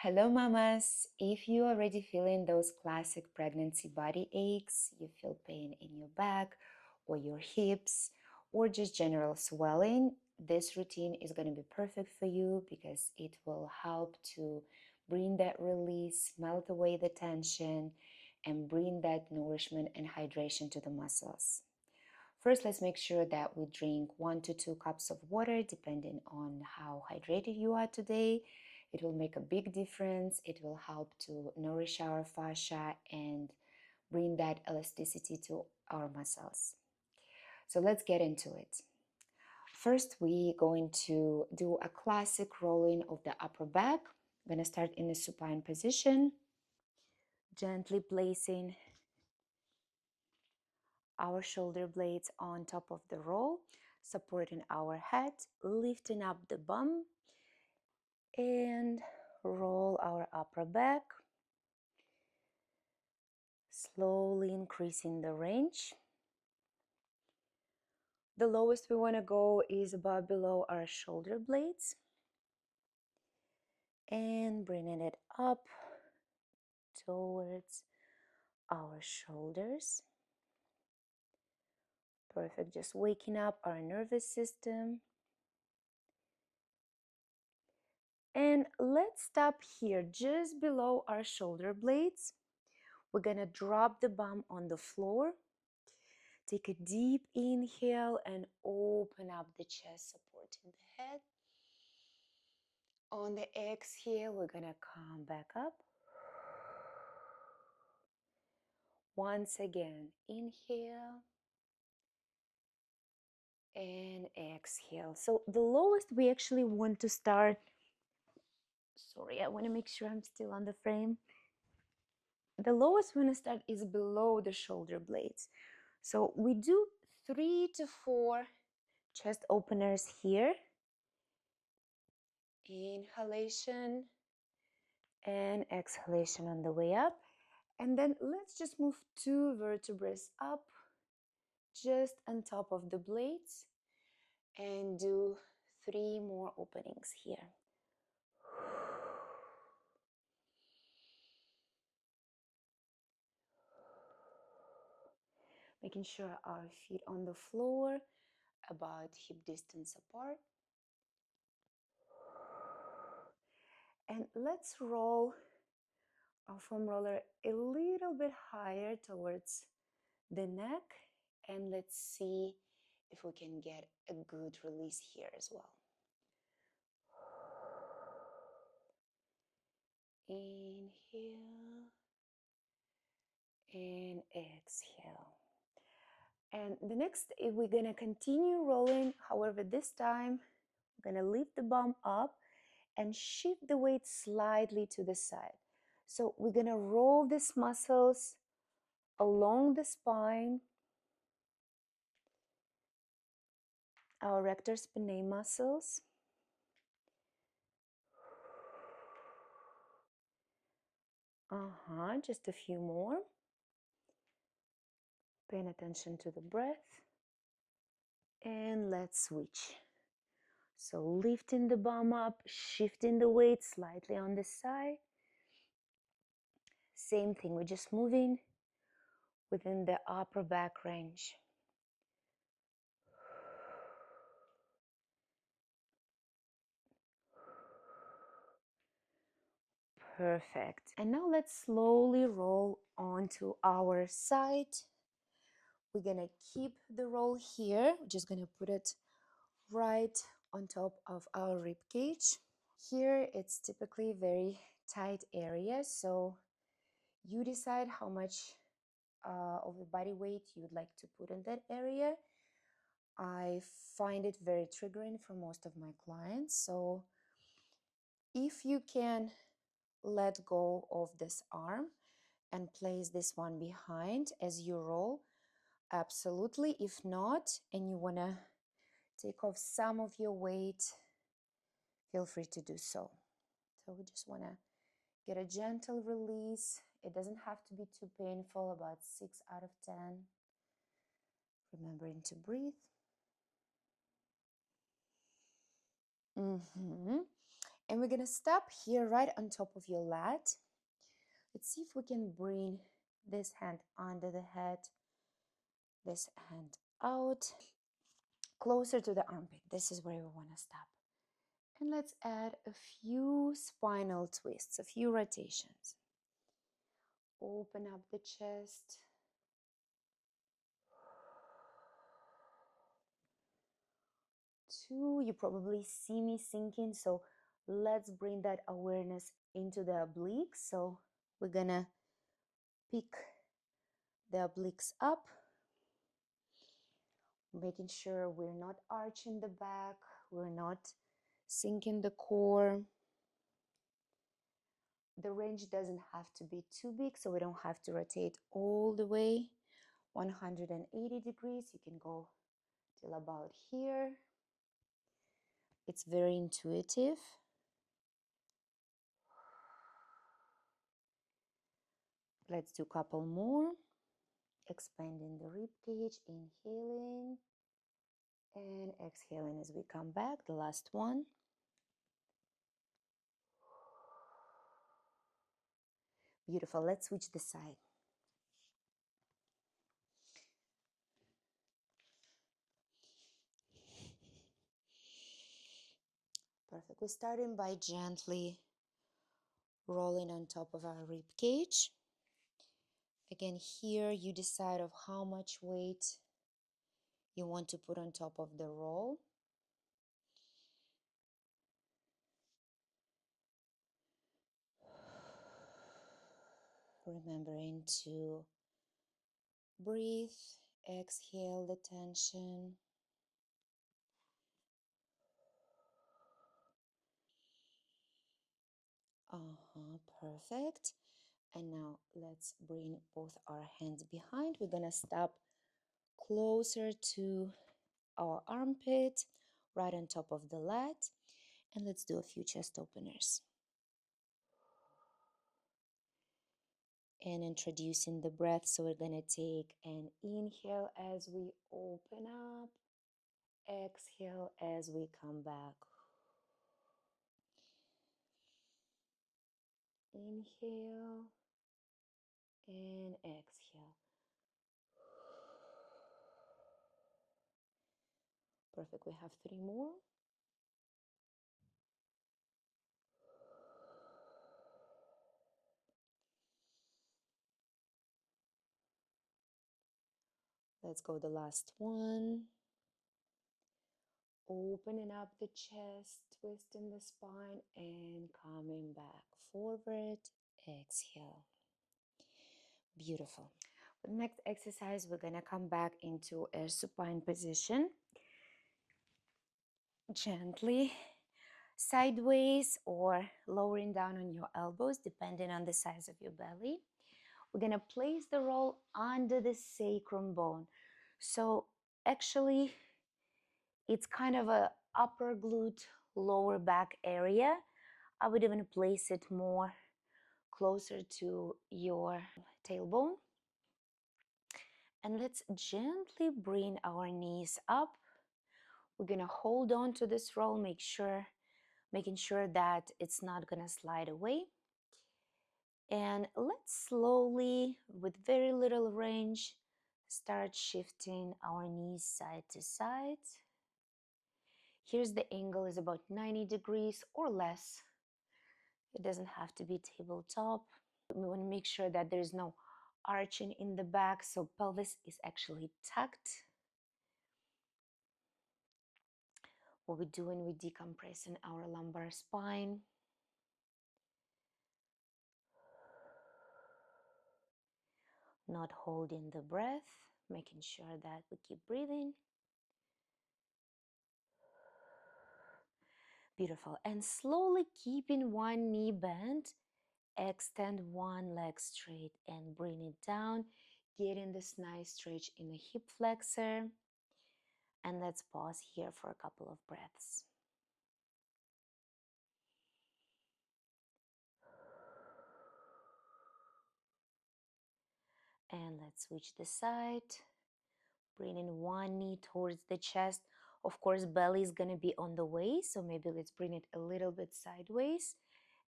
Hello, mamas. If you're already feeling those classic pregnancy body aches, you feel pain in your back or your hips, or just general swelling, this routine is going to be perfect for you because it will help to bring that release, melt away the tension, and bring that nourishment and hydration to the muscles. First, let's make sure that we drink 1 to 2 cups of water depending on how hydrated you are today. It will make a big difference. It will help to nourish our fascia and bring that elasticity to our muscles. So let's get into it. First, we're going to do a classic rolling of the upper back. I'm going to start in a supine position, gently placing our shoulder blades on top of the roll, supporting our head, lifting up the bum, and roll our upper back, slowly increasing the range. The lowest we want to go is about below our shoulder blades, and bringing it up towards our shoulders. Perfect, just waking up our nervous system. And let's stop here, just below our shoulder blades. We're gonna drop the bum on the floor. Take a deep inhale and open up the chest, supporting the head. On the exhale, we're gonna come back up. Once again, inhale and exhale. So the lowest we actually want to start, sorry, I want to make sure I'm still on the frame. The lowest we want to start is below the shoulder blades. So we do 3 to 4 chest openers here. Inhalation and exhalation on the way up. And then let's just move 2 vertebrae up just on top of the blades and do 3 more openings here. Making sure our feet on the floor about hip distance apart. And let's roll our foam roller a little bit higher towards the neck, and let's see if we can get a good release here as well. Inhale and exhale. And the next, we're gonna continue rolling. However, this time we're gonna lift the bum up and shift the weight slightly to the side. So we're gonna roll these muscles along the spine, our rector spinae muscles. Just a few more. Paying attention to the breath. And let's switch. So lifting the bum up, shifting the weight slightly on the side. Same thing, we're just moving within the upper back range. Perfect. And now let's slowly roll onto our side. We're gonna keep the roll here. We're just gonna put it right on top of our rib cage. Here it's typically very tight area, so you decide how much of the body weight you'd like to put in that area. I find it very triggering for most of my clients, so if you can let go of this arm and place this one behind as you roll, absolutely. If not, and you want to take off some of your weight, feel free to do so. So we just want to get a gentle release. It doesn't have to be too painful, about 6 out of 10. Remembering to breathe. And we're gonna stop here right on top of your lat. Let's see if we can bring this hand under the head, this hand out, closer to the armpit. This is where we want to stop. And let's add a few spinal twists, a few rotations. Open up the chest. Two, you probably see me sinking, so let's bring that awareness into the obliques. So we're gonna pick the obliques up, making sure we're not arching the back, we're not sinking the core. The range doesn't have to be too big, so we don't have to rotate all the way 180 degrees. You can go till about here. It's very intuitive. Let's do a couple more. Expanding the rib cage, inhaling and exhaling as we come back. The last one. Beautiful. Let's switch the side. Perfect. We're starting by gently rolling on top of our rib cage. Again, here you decide of how much weight you want to put on top of the roll. Remembering to breathe, exhale the tension. Perfect. And now let's bring both our hands behind. We're gonna stop closer to our armpit, right on top of the lat. And let's do a few chest openers. And introducing the breath. So we're gonna take an inhale as we open up, exhale as we come back. Inhale and exhale. Perfect. We have three more. Let's go the last one. Opening up the chest, twisting the spine, and coming back forward. Exhale. Beautiful. For the next exercise, we're going to come back into a supine position. Gently sideways or lowering down on your elbows, depending on the size of your belly. We're going to place the roll under the sacrum bone. So actually, it's kind of a upper glute, lower back area. I would even place it more closer to your tailbone. And let's gently bring our knees up. We're gonna hold on to this roll, making sure that it's not gonna slide away. And let's slowly, with very little range, start shifting our knees side to side. Here's the angle is about 90 degrees or less. It doesn't have to be tabletop. We want to make sure that there's no arching in the back, so pelvis is actually tucked. What we're doing, we're decompressing our lumbar spine. Not holding the breath, making sure that we keep breathing. Beautiful. And slowly keeping one knee bent, extend one leg straight and bring it down, getting this nice stretch in the hip flexor. And let's pause here for a couple of breaths. And let's switch the side. Bringing one knee towards the chest, Of course, belly is going to be on the way, so maybe let's bring it a little bit sideways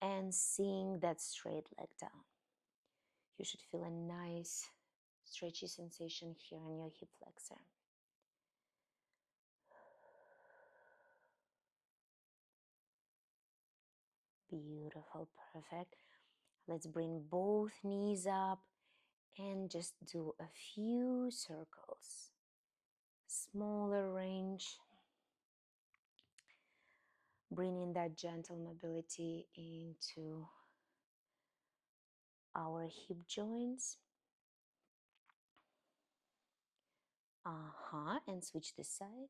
and sink that straight leg down. You should feel a nice stretchy sensation here in your hip flexor. Beautiful, perfect. Let's bring both knees up and just do a few circles. Smaller range. Bringing that gentle mobility into our hip joints. And switch the side.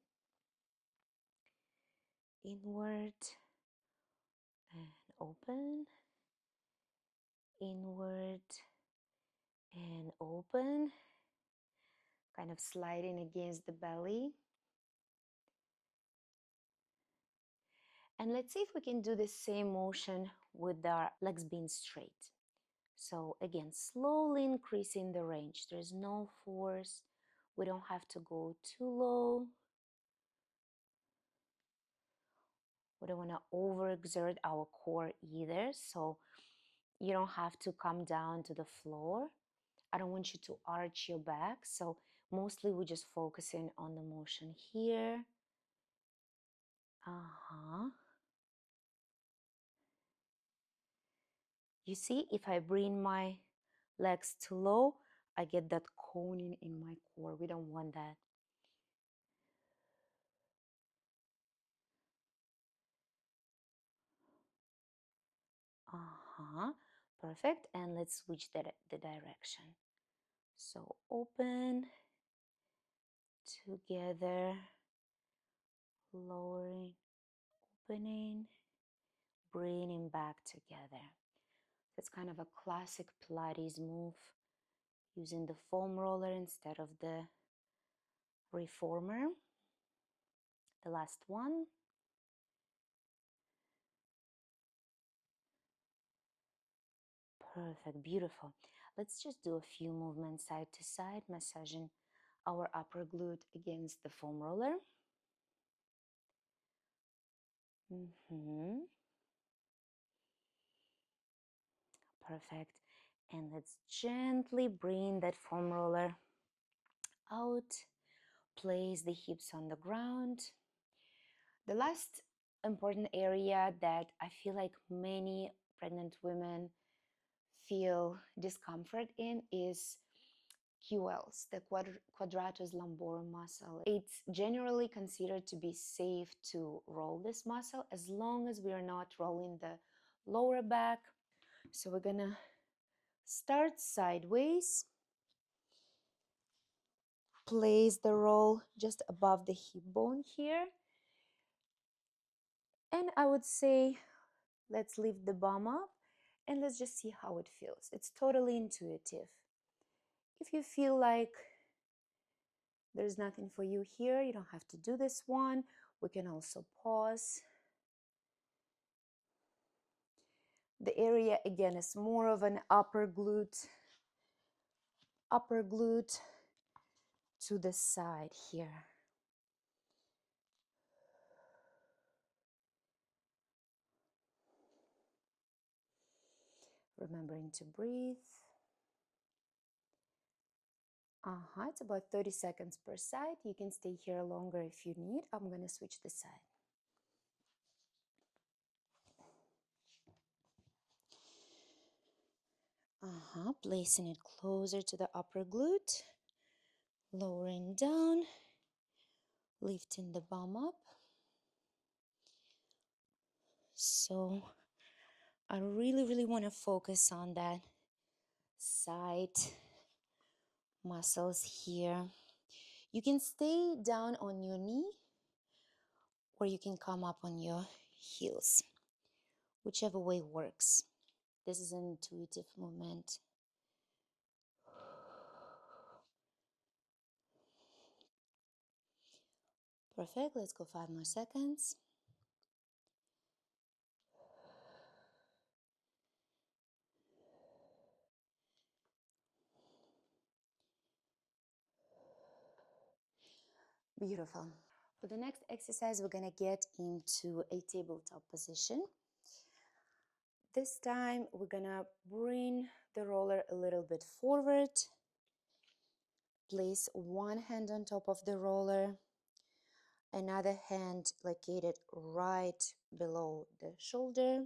Inward and open. Inward and open. Kind of sliding against the belly. And let's see if we can do the same motion with our legs being straight. So again, slowly increasing the range. There's no force. We don't have to go too low. We don't want to overexert our core either. So you don't have to come down to the floor. I don't want you to arch your back. So mostly we're just focusing on the motion here. You see, if I bring my legs too low, I get that coning in my core. We don't want that. Perfect. And let's switch the direction. So open, together, lowering, opening, bringing back together. That's kind of a classic Pilates move, using the foam roller instead of the reformer. The last one. Perfect, beautiful. Let's just do a few movements side to side, massaging our upper glute against the foam roller. Perfect. And let's gently bring that foam roller out. Place the hips on the ground. The last important area that I feel like many pregnant women feel discomfort in is QLs, the quadratus lumborum muscle. It's generally considered to be safe to roll this muscle as long as we are not rolling the lower back. So we're gonna start sideways. Place the roll just above the hip bone here. And I would say, let's lift the bum up and let's just see how it feels. It's totally intuitive. If you feel like there's nothing for you here, you don't have to do this one. We can also pause. The area again is more of an upper glute to the side here. Remembering to breathe. It's about 30 seconds per side. You can stay here longer if you need. I'm going to switch the side. Placing it closer to the upper glute. Lowering down. Lifting the bum up. So I really want to focus on that side muscles here. You can stay down on your knee or you can come up on your heels, whichever way works. This is an intuitive movement. Perfect. Let's go 5 more seconds. Beautiful. For the next exercise, we're going to get into a tabletop position. This time, we're going to bring the roller a little bit forward. Place one hand on top of the roller, another hand located right below the shoulder,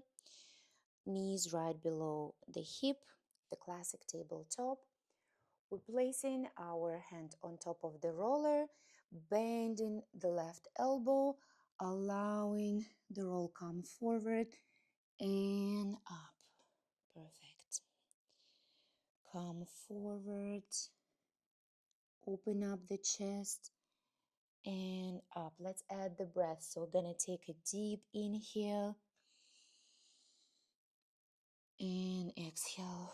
knees right below the hip, the classic tabletop. We're placing our hand on top of the roller, bending the left elbow, allowing the roll come forward and up. Perfect. Come forward, open up the chest and up. Let's add the breath. So we're gonna take a deep inhale and exhale.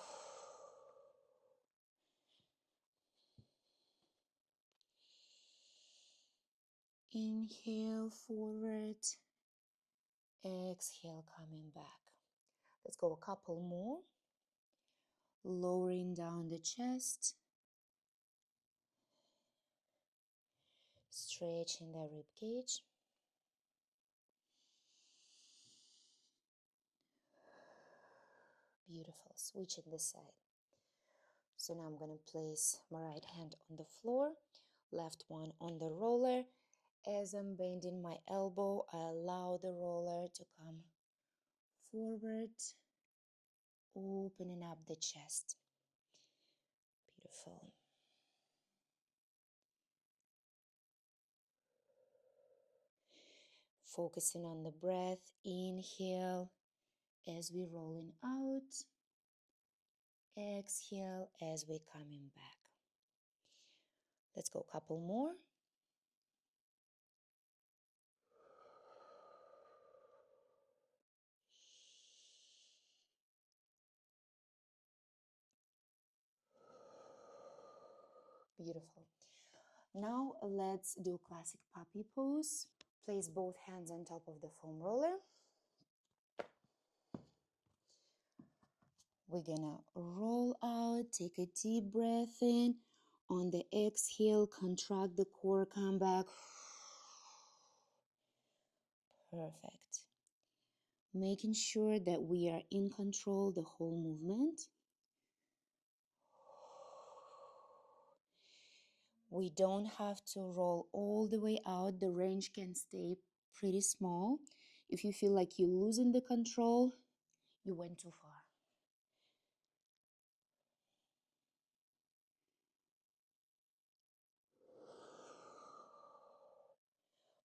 Inhale forward, exhale coming back. Let's go a couple more. Lowering down the chest, stretching the rib cage. Beautiful. Switching the side. So now I'm going to place my right hand on the floor, left one on the roller. As I'm bending my elbow, I allow the roller to come forward, opening up the chest. Beautiful. Focusing on the breath. Inhale as we're rolling out. Exhale as we're coming back. Let's go a couple more. Beautiful. Now let's do classic puppy pose. Place both hands on top of the foam roller. We're gonna roll out, take a deep breath in. On the exhale, contract the core, come back. Perfect. Making sure that we are in control the whole movement. We don't have to roll all the way out. The range can stay pretty small. If you feel like you're losing the control, you went too far.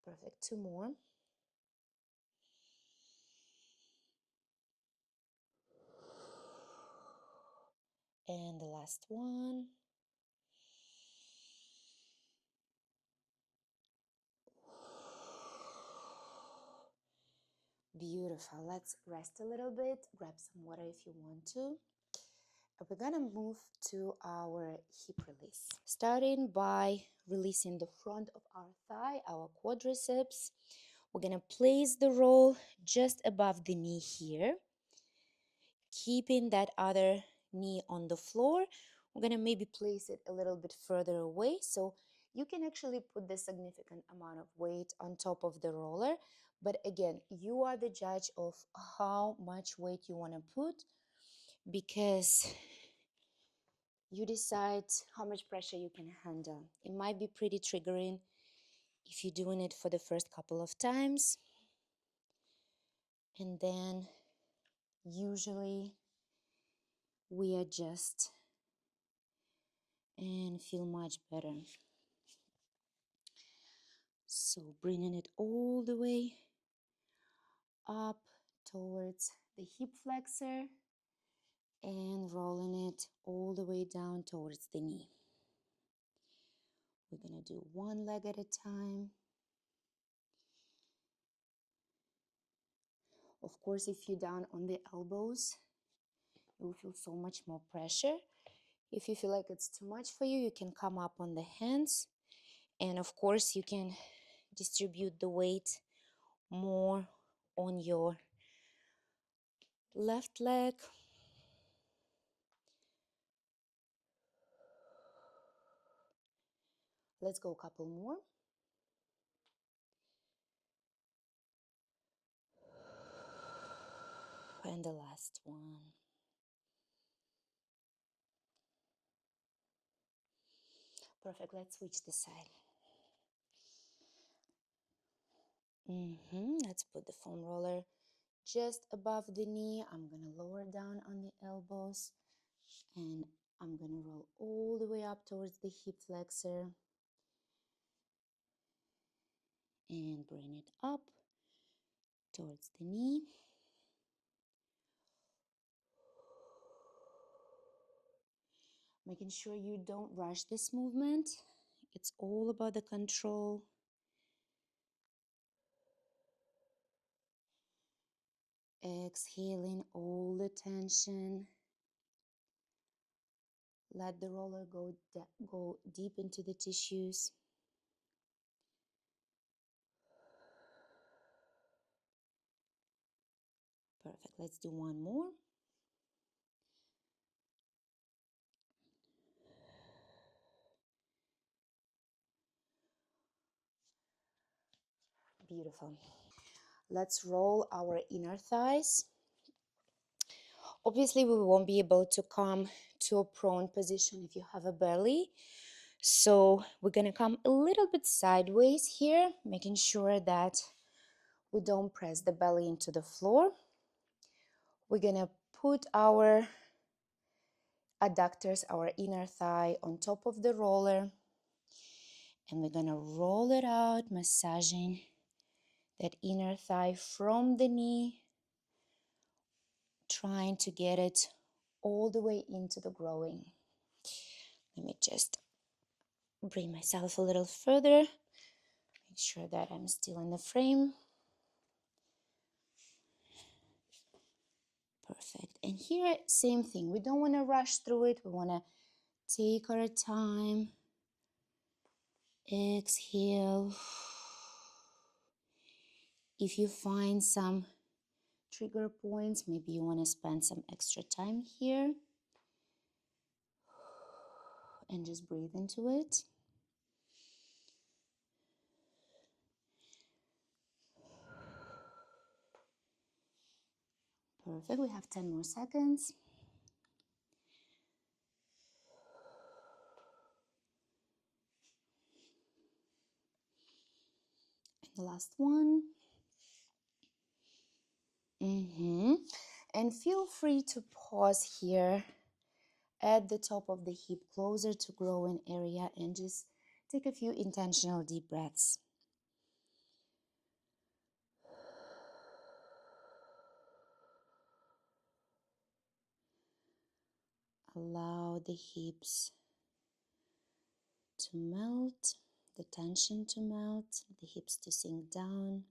Perfect. Two more. And the last one. Beautiful. Let's rest a little bit. Grab some water if you want to. We're gonna move to our hip release. Starting by releasing the front of our thigh, our quadriceps. We're gonna place the roll just above the knee here, keeping that other knee on the floor. We're gonna maybe place it a little bit further away, so you can actually put the significant amount of weight on top of the roller. But again, you are the judge of how much weight you want to put, because you decide how much pressure you can handle. It might be pretty triggering if you're doing it for the first couple of times, and then usually we adjust and feel much better. So bringing it all the way up towards the hip flexor and rolling it all the way down towards the knee. We're going to do one leg at a time. Of course, if you're down on the elbows, you will feel so much more pressure. If you feel like it's too much for you, you can come up on the hands. And of course, you can distribute the weight more on your left leg. Let's go a couple more. And the last one. Perfect. Let's switch the side. Let's put the foam roller just above the knee. I'm going to lower down on the elbows and I'm going to roll all the way up towards the hip flexor and bring it up towards the knee. Making sure you don't rush this movement. It's all about the control. Exhaling all the tension. Let the roller go deep into the tissues. Perfect. Let's do one more. Beautiful. Let's roll our inner thighs. Obviously, we won't be able to come to a prone position if you have a belly. So we're going to come a little bit sideways here, making sure that we don't press the belly into the floor. We're going to put our adductors, our inner thigh, on top of the roller. And we're going to roll it out, massaging that inner thigh from the knee, trying to get it all the way into the growing. Let me just bring myself a little further. Make sure that I'm still in the frame. Perfect. And here, same thing. We don't want to rush through it. We want to take our time. Exhale. If you find some trigger points, maybe you want to spend some extra time here. And just breathe into it. Perfect. We have 10 more seconds. And the last one. And feel free to pause here at the top of the hip, closer to growing area, and just take a few intentional deep breaths. Allow the hips to melt, the tension to melt, the hips to sink down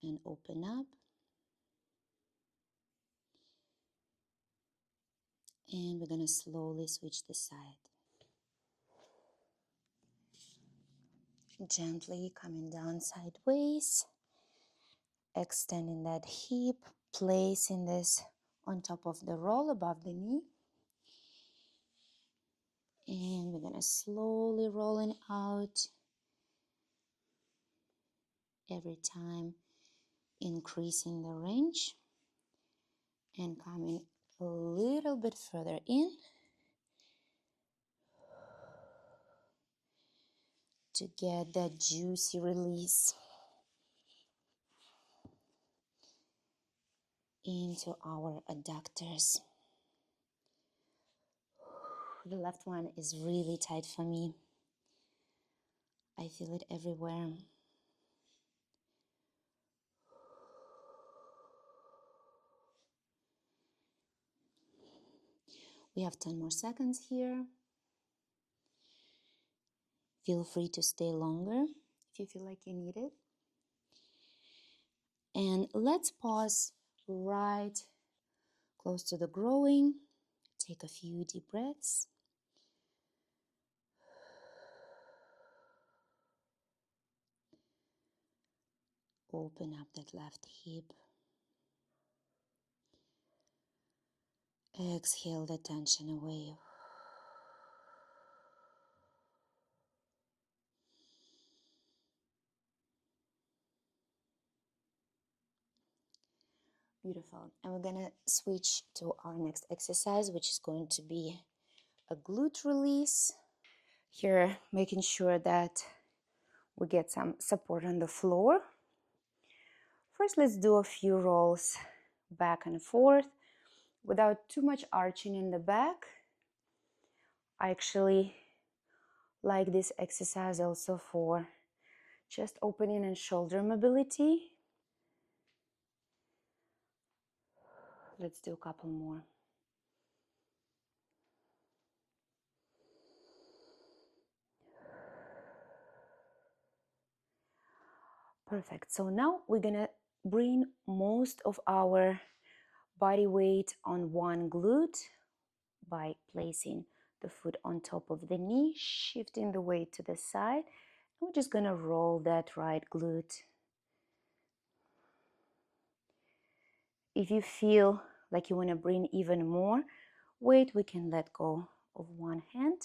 and open up. And we're going to slowly switch the side. Gently coming down sideways, extending that hip, placing this on top of the roll above the knee. And we're going to slowly rolling out every time, increasing the range and coming a little bit further in to get that juicy release into our adductors. The left one is really tight for me. I feel it everywhere. We have 10 more seconds here. Feel free to stay longer if you feel like you need it. And let's pause right close to the growing. Take a few deep breaths. Open up that left hip. Exhale the tension away. Beautiful. And we're gonna switch to our next exercise, which is going to be a glute release. Here, making sure that we get some support on the floor. First, let's do a few rolls back and forth without too much arching in the back. I actually like this exercise also for chest opening and shoulder mobility. Let's do a couple more. Perfect. So now we're gonna bring most of our body weight on one glute by placing the foot on top of the knee, shifting the weight to the side. And we're just gonna roll that right glute. If you feel like you wanna bring even more weight, we can let go of one hand.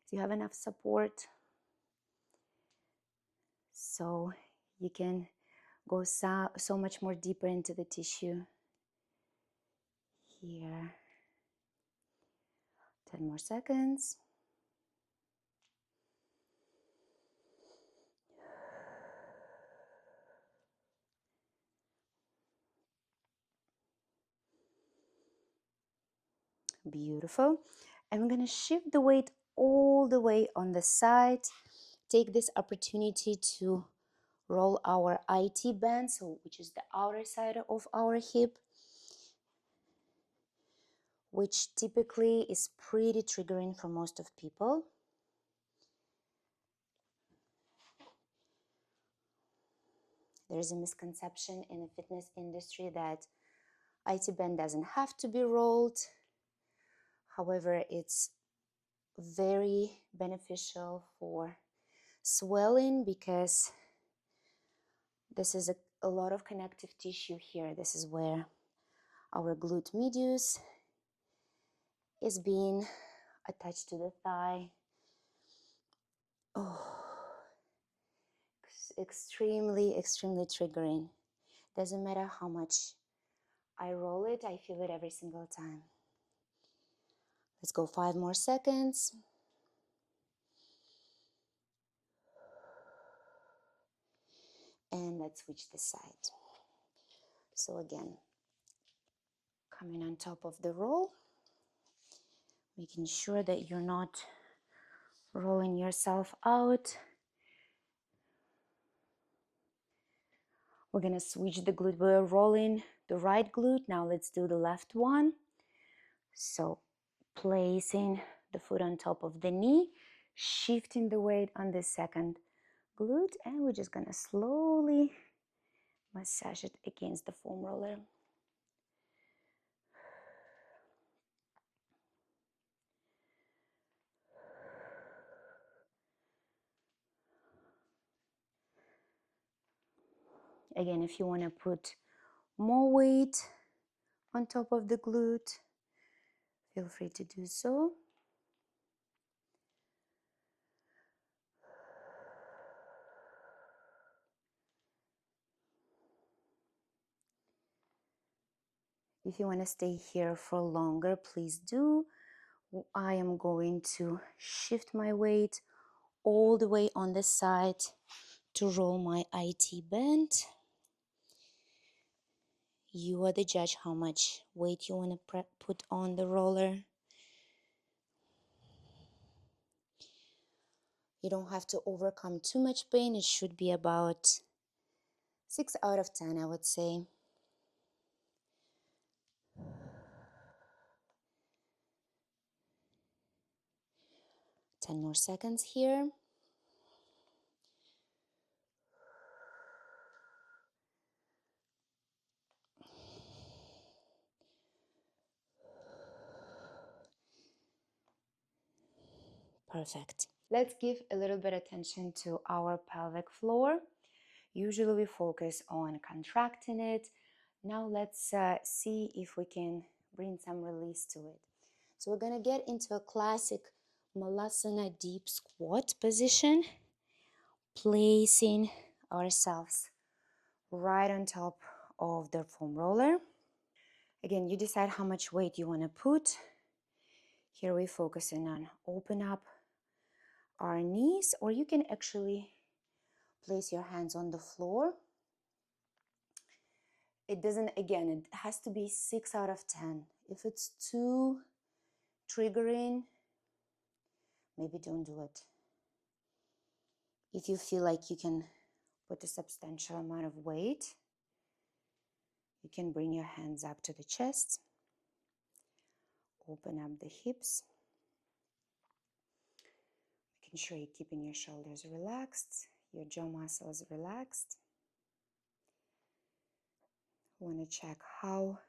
So you have enough support. So you can go so much more deeper into the tissue. Here, 10 more seconds. Beautiful. And we're going to shift the weight all the way on the side. Take this opportunity to roll our IT band, so which is the outer side of our hip, which typically is pretty triggering for most of people. There's a misconception in the fitness industry that IT band doesn't have to be rolled. However, it's very beneficial for swelling because this is a lot of connective tissue here. This is where our glute medius is being attached to the thigh. Oh, extremely, extremely triggering. Doesn't matter how much I roll it, I feel it every single time. Let's go 5 more seconds. And let's switch the side. So again, coming on top of the roll, making sure that you're not rolling yourself out. We're gonna switch the glute. We're rolling the right glute. Now let's do the left one. So placing the foot on top of the knee, shifting the weight on the second glute, and we're just gonna slowly massage it against the foam roller. Again, if you want to put more weight on top of the glute, feel free to do so. If you want to stay here for longer, please do. I am going to shift my weight all the way on the side to roll my IT band. You are the judge how much weight you want to put on the roller. You don't have to overcome too much pain. It should be about 6 out of 10, I would say. Ten more seconds here. Perfect. Let's give a little bit attention to our pelvic floor. Usually we focus on contracting it. Now let's see if we can bring some release to it. So we're gonna get into a classic Malasana deep squat position, placing ourselves right on top of the foam roller. Again, you decide how much weight you want to put. Here we're focusing on open up our knees, or you can actually place your hands on the floor. It doesn't, again, it has to be 6 out of 10. If it's too triggering, maybe don't do it. If you feel like you can put a substantial amount of weight, you can bring your hands up to the chest, open up the hips, making sure you're keeping your shoulders relaxed, your jaw muscles relaxed. You want to check how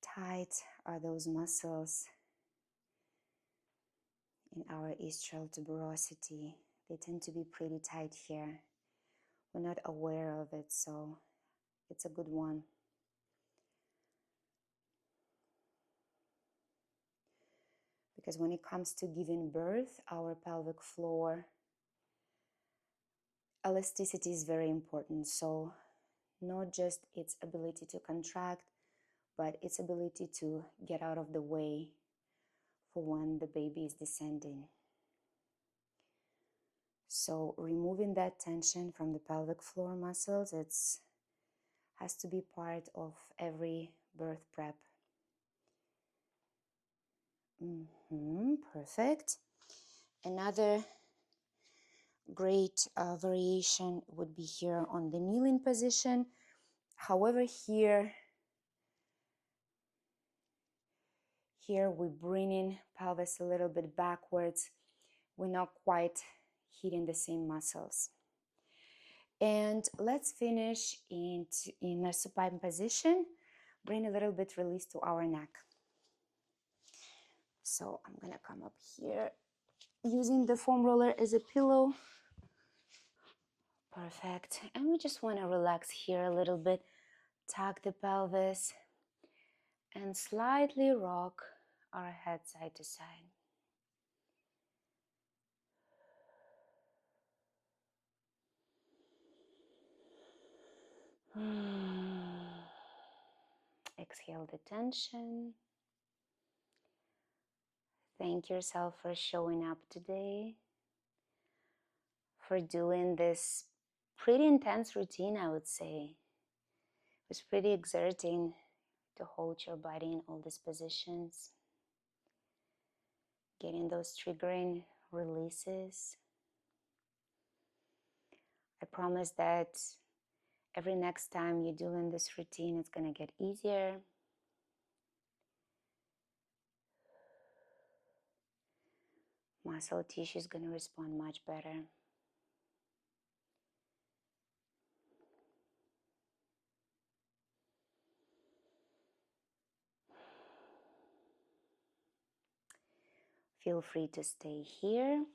tight are those muscles in our ischial tuberosity. They tend to be pretty tight here. We're not aware of it, so it's a good one. Because when it comes to giving birth, our pelvic floor elasticity is very important. So not just its ability to contract, but its ability to get out of the way for when the baby is descending. So removing that tension from the pelvic floor muscles, has to be part of every birth prep. Perfect. Another great variation would be here on the kneeling position. However, here we're bringing pelvis a little bit backwards. We're not quite hitting the same muscles. And let's finish in a supine position. Bring a little bit release to our neck. So I'm gonna come up here using the foam roller as a pillow. Perfect. And we just want to relax here a little bit. Tuck the pelvis and slightly rock our head side to side. Exhale the tension. Thank yourself for showing up today, for doing this pretty intense routine, I would say. It was pretty exerting to hold your body in all these positions, getting those triggering releases. I promise that every next time you're doing this routine, it's going to get easier. Muscle tissue is going to respond much better. Feel free to stay here.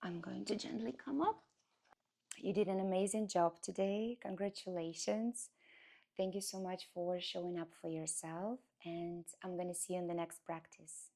I'm going to gently come up. You did an amazing job today. Congratulations. Thank you so much for showing up for yourself. And I'm going to see you in the next practice.